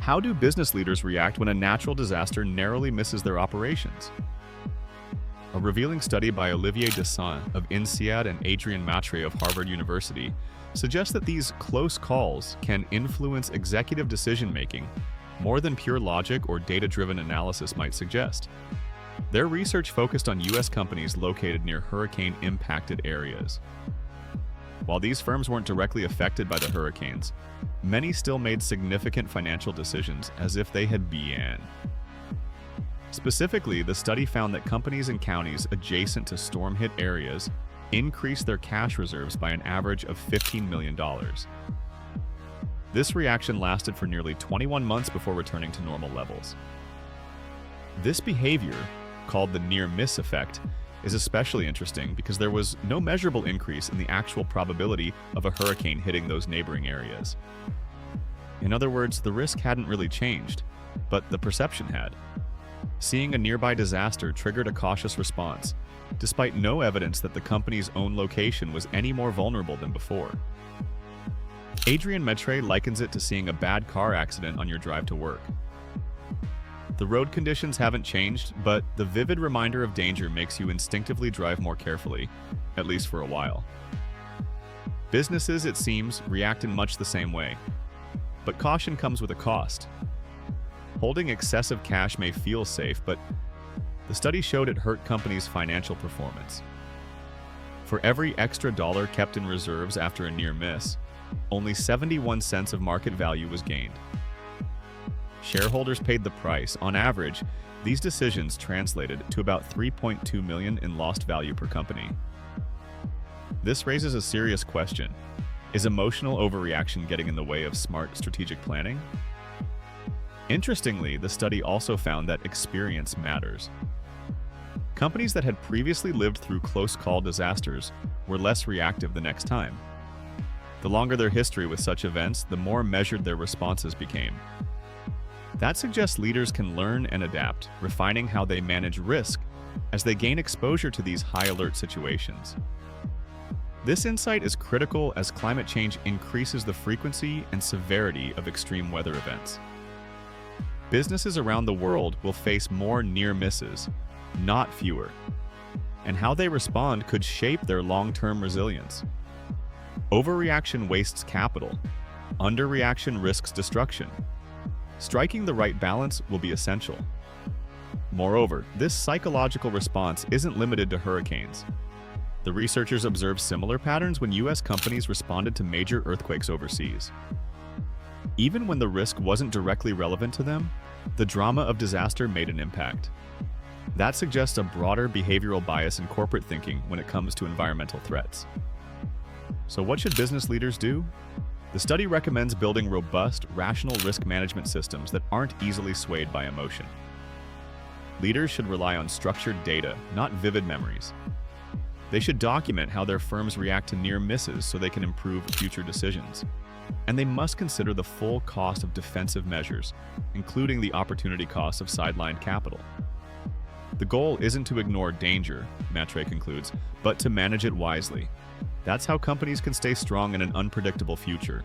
How do business leaders react when a natural disaster narrowly misses their operations? A revealing study by Olivier Dessin of INSEAD and Adrien Matray of Harvard University suggests that these close calls can influence executive decision-making more than pure logic or data-driven analysis might suggest. Their research focused on U.S. companies located near hurricane-impacted areas. While these firms weren't directly affected by the hurricanes, many still made significant financial decisions as if they had been. Specifically, the study found that companies and counties adjacent to storm-hit areas increased their cash reserves by an average of $15 million. This reaction lasted for nearly 21 months before returning to normal levels. This behavior, called the near-miss effect, is especially interesting because there was no measurable increase in the actual probability of a hurricane hitting those neighboring areas. In other words, the risk hadn't really changed, but the perception had. Seeing a nearby disaster triggered a cautious response, despite no evidence that the company's own location was any more vulnerable than before. Adrien Matray likens it to seeing a bad car accident on your drive to work. The road conditions haven't changed, but the vivid reminder of danger makes you instinctively drive more carefully, at least for a while. Businesses, it seems, react in much the same way. But caution comes with a cost. Holding excessive cash may feel safe, but the study showed it hurt companies' financial performance. For every extra dollar kept in reserves after a near miss, only 71 cents of market value was gained. Shareholders paid the price. On average, these decisions translated to about $3.2 million in lost value per company. This raises a serious question. Is emotional overreaction getting in the way of smart strategic planning? Interestingly, the study also found that experience matters. Companies that had previously lived through close-call disasters were less reactive the next time. The longer their history with such events, the more measured their responses became. That suggests leaders can learn and adapt, refining how they manage risk as they gain exposure to these high-alert situations. This insight is critical as climate change increases the frequency and severity of extreme weather events. Businesses around the world will face more near misses, not fewer, and how they respond could shape their long-term resilience. Overreaction wastes capital. Underreaction risks destruction. Striking the right balance will be essential. Moreover, this psychological response isn't limited to hurricanes. The researchers observed similar patterns when U.S. companies responded to major earthquakes overseas. Even when the risk wasn't directly relevant to them, the drama of disaster made an impact. That suggests a broader behavioral bias in corporate thinking when it comes to environmental threats. So what should business leaders do? The study recommends building robust, rational risk management systems that aren't easily swayed by emotion. Leaders should rely on structured data, not vivid memories. They should document how their firms react to near misses so they can improve future decisions. And they must consider the full cost of defensive measures, including the opportunity costs of sidelined capital. The goal isn't to ignore danger, Matray concludes, but to manage it wisely. That's how companies can stay strong in an unpredictable future.